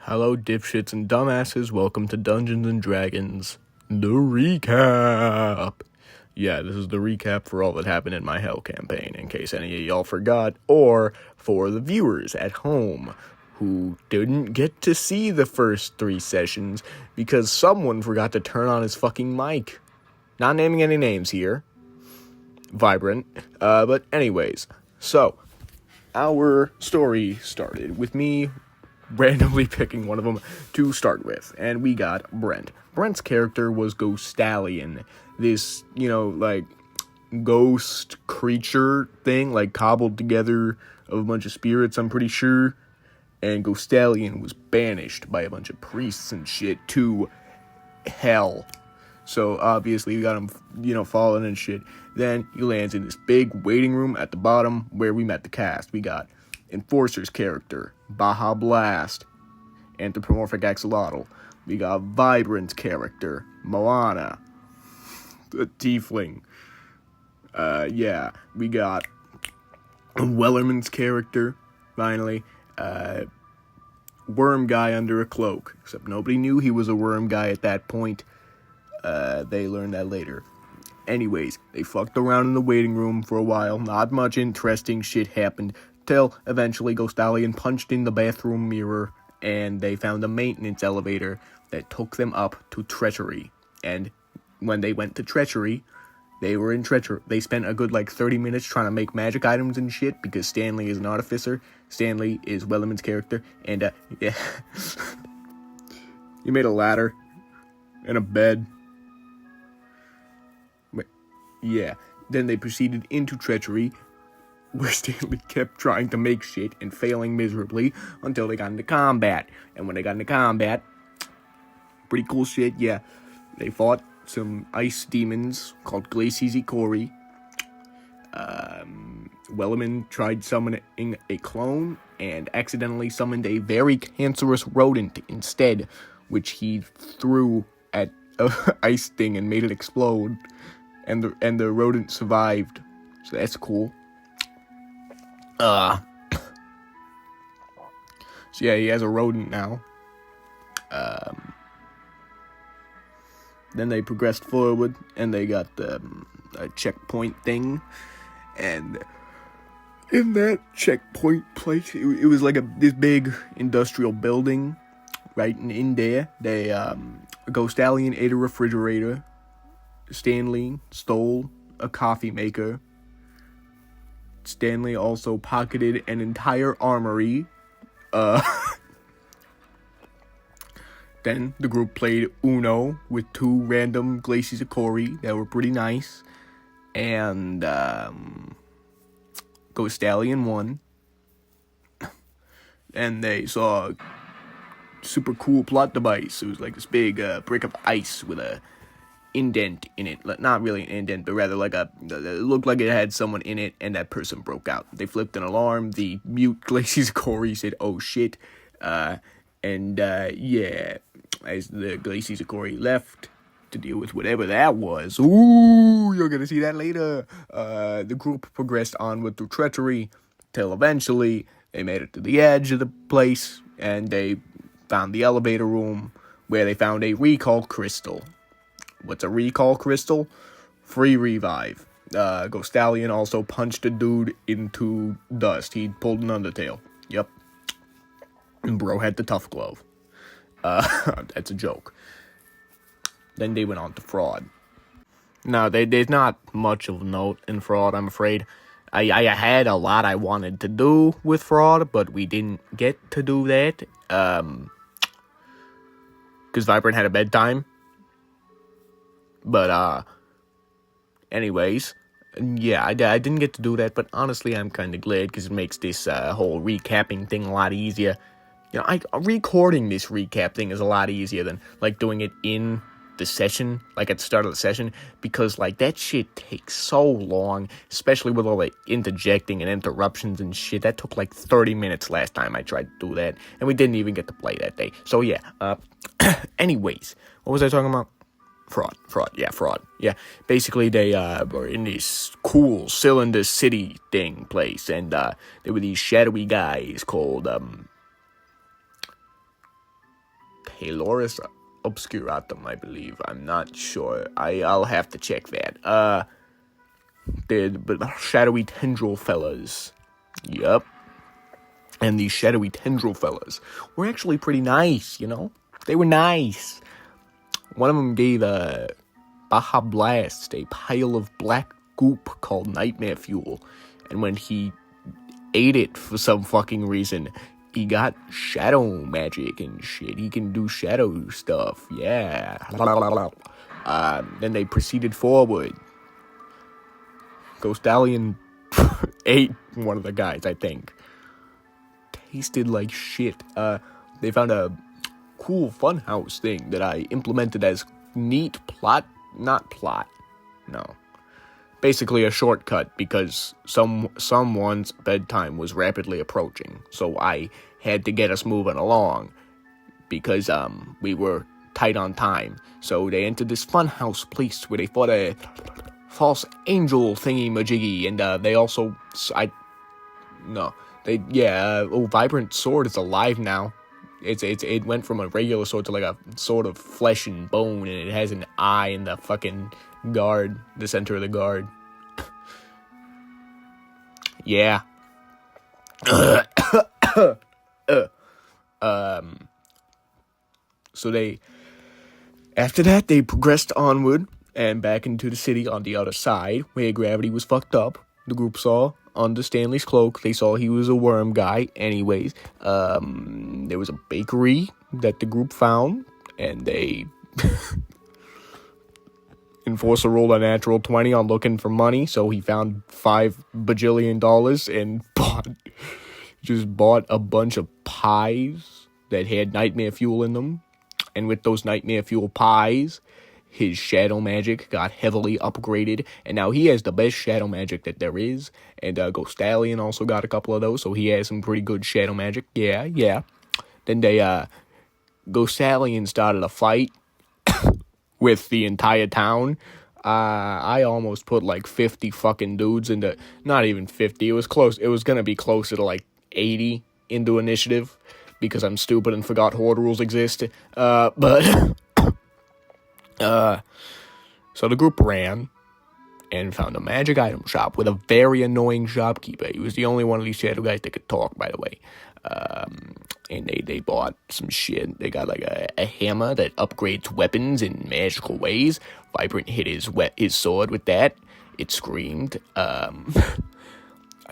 Hello, dipshits and dumbasses. Welcome to Dungeons and Dragons, the recap. Yeah, this is the recap for all that happened in my Hell campaign, in case any of y'all forgot, or for the viewers at home who didn't get to see the first 3 sessions because someone forgot to turn on his fucking mic. Not naming any names here. Vibrant. But anyways, so our story started with me randomly picking one of them to start with, and we got Brent. Brent's character was Ghostallion, this, like, ghost creature thing, like, cobbled together of a bunch of spirits, I'm pretty sure, and Ghostallion was banished by a bunch of priests and shit to hell. So, obviously, we got him, falling and shit. Then, he lands in this big waiting room at the bottom where we met the cast. We got Enforcer's character, Baja Blast, Anthropomorphic Axolotl. We got Vibrant's character, Moana, the Tiefling. We got Wellerman's character, finally, Worm Guy under a cloak. Except nobody knew he was a worm guy at that point. They learned that later. Anyways, they fucked around in the waiting room for a while. Not much interesting shit happened, till eventually Ghostallion punched in the bathroom mirror, and they found a maintenance elevator that took them up to Treachery. And when they went to Treachery, they were in Treachery. They spent a good, 30 minutes trying to make magic items and shit, because Stanley is an artificer. Stanley is Wellerman's character, and, yeah. He made a ladder and a bed. Yeah. Then they proceeded into Treachery, where Stanley kept trying to make shit and failing miserably until they got into combat. And when they got into combat, pretty cool shit, yeah. They fought some ice demons called Glacies Ikori. Wellerman tried summoning a clone and accidentally summoned a very cancerous rodent instead, which he threw at an ice thing and made it explode. And the rodent survived. So that's cool. So yeah, he has a rodent now. Then they progressed forward, and they got a checkpoint thing, and in that checkpoint place, it was like this big industrial building, right, and in there, they, Ghostallion ate a refrigerator, Stanley stole a coffee maker, Stanley also pocketed an entire armory. Then the group played Uno with 2 random Glacies Ikori that were pretty nice. And Ghostallion won. And they saw a super cool plot device. It was like this big brick of ice with a indent in it. Not really an indent, but rather it looked like it had someone in it, and that person broke out. They flipped an alarm. The mute Glacies Ikori said, "Oh shit," yeah, as the Glacies Ikori left to deal with whatever that was. Ooh, you're gonna see that later. The group progressed onward through Treachery till eventually they made it to the edge of the place, and they found the elevator room where they found a recall crystal. What's a recall crystal? Free revive. Ghostallion also punched a dude into dust. He pulled an Undertale. Yep. And bro had the tough glove. That's a joke. Then they went on to Fraud. Now, there's not much of note in Fraud, I'm afraid. I had a lot I wanted to do with Fraud, but we didn't get to do that. Because Vibrant had a bedtime. But, anyways, yeah, I didn't get to do that, but honestly, I'm kind of glad, because it makes this, whole recapping thing a lot easier. Recording this recap thing is a lot easier than, doing it in the session, at the start of the session, because, that shit takes so long, especially with all the interjecting and interruptions and shit. That took, 30 minutes last time I tried to do that, and we didn't even get to play that day. So, yeah, anyways, what was I talking about? Fraud. Yeah, basically they were in this cool Cylinder City thing place, and there were these shadowy guys called Haloris Obscuratum, I believe. I'm not sure. I'll have to check that. The shadowy tendril fellas. Yup. And these shadowy tendril fellas were actually pretty nice, you know? They were nice. One of them gave Baja Blast a pile of black goop called Nightmare Fuel. And when he ate it for some fucking reason, he got shadow magic and shit. He can do shadow stuff. Yeah. Then they proceeded forward. Ghostallion ate one of the guys, I think. Tasted like shit. They found a cool funhouse thing that I implemented as neat basically a shortcut because someone's bedtime was rapidly approaching, so I had to get us moving along because we were tight on time. So they entered this funhouse place where they fought a false angel thingy majiggy, and they also Vibrant Sword is alive now. It went from a regular sword to like a sword of flesh and bone, and it has an eye in the fucking guard, the center of the guard. Yeah. So after that, they progressed onward and back into the city on the other side, where gravity was fucked up. The group saw under Stanley's cloak, they saw he was a worm guy. Anyways, there was a bakery that the group found, and they Enforcer rolled a natural 20 on looking for money, so he found $5 bajillion and bought a bunch of pies that had Nightmare Fuel in them. And with those Nightmare Fuel pies, his shadow magic got heavily upgraded, and now he has the best shadow magic that there is. And Ghostallion also got a couple of those, so he has some pretty good shadow magic. Yeah. Then Ghostallion started a fight with the entire town. I almost put like 50 fucking dudes into, not even 50, it was close, it was gonna be closer to like 80 into initiative, because I'm stupid and forgot horde rules exist, so the group ran and found a magic item shop with a very annoying shopkeeper. He was the only one of these shadow guys that could talk, by the way. And they bought some shit. They got like a hammer that upgrades weapons in magical ways. Vibrant hit his sword with that. It screamed. I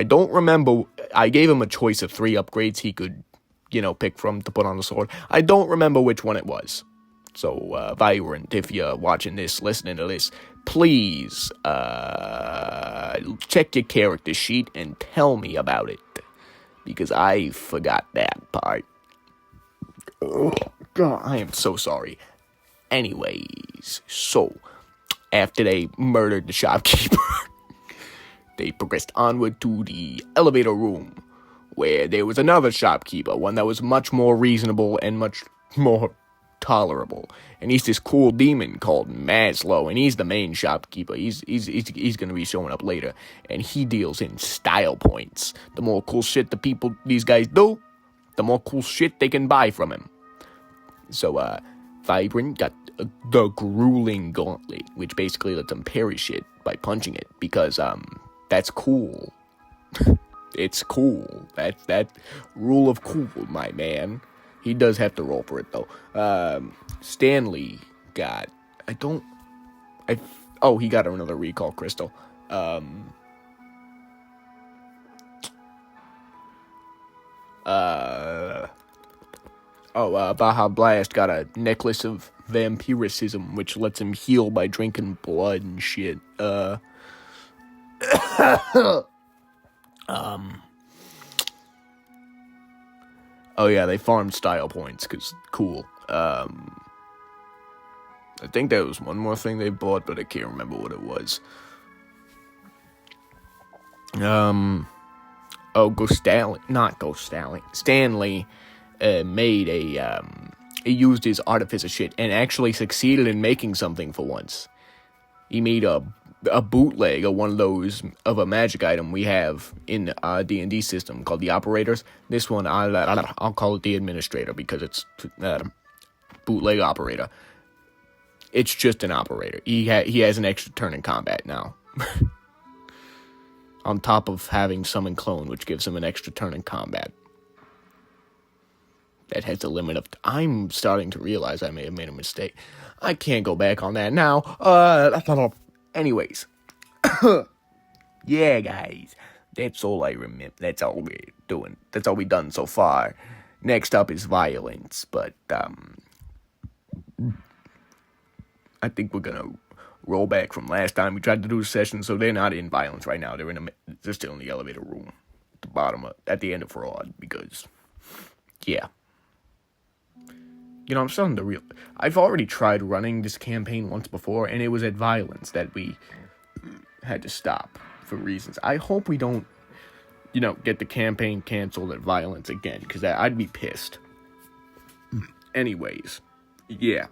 don't remember. I gave him a choice of 3 upgrades he could, pick from to put on the sword. I don't remember which one it was. So, Vibrant, if you're watching this, listening to this, please, check your character sheet and tell me about it. Because I forgot that part. Oh, God, I am so sorry. Anyways, so, after they murdered the shopkeeper, they progressed onward to the elevator room, where there was another shopkeeper, one that was much more reasonable and much more tolerable. And he's this cool demon called Maslow, and he's the main shopkeeper. He's gonna be showing up later, and he deals in style points. The more cool shit these guys do, the more cool shit they can buy from him. So Vibrant got the grueling gauntlet, which basically lets him parry shit by punching it, because that's cool. It's cool. That rule of cool, my man. He does have to roll for it, though. Stanley got... he got another recall crystal. Baja Blast got a necklace of vampiricism, which lets him heal by drinking blood and shit. Oh yeah, they farmed style points, cause cool. I think there was one more thing they bought, but I can't remember what it was. Stanley made he used his artificer shit and actually succeeded in making something for once. He made a bootleg of one of a magic item we have in our D&D system called the Operators. This one, I'll call it the Administrator, because it's bootleg operator. It's just an operator. He has an extra turn in combat now. On top of having summon clone, which gives him an extra turn in combat. That has a limit of... I'm starting to realize I may have made a mistake. I can't go back on that now. Anyways. Yeah, guys. That's all I remember. That's all we're doing. That's all we've done so far. Next up is violence, but, I think we're gonna roll back from last time. We tried to do a session, so they're not in violence right now. They're still in the elevator room. At the bottom, at the end of fraud, because, yeah. You know, I'm starting to I've already tried running this campaign once before, and it was at violence that we had to stop for reasons. I hope we don't, get the campaign canceled at violence again, because I'd be pissed. Anyways, yeah.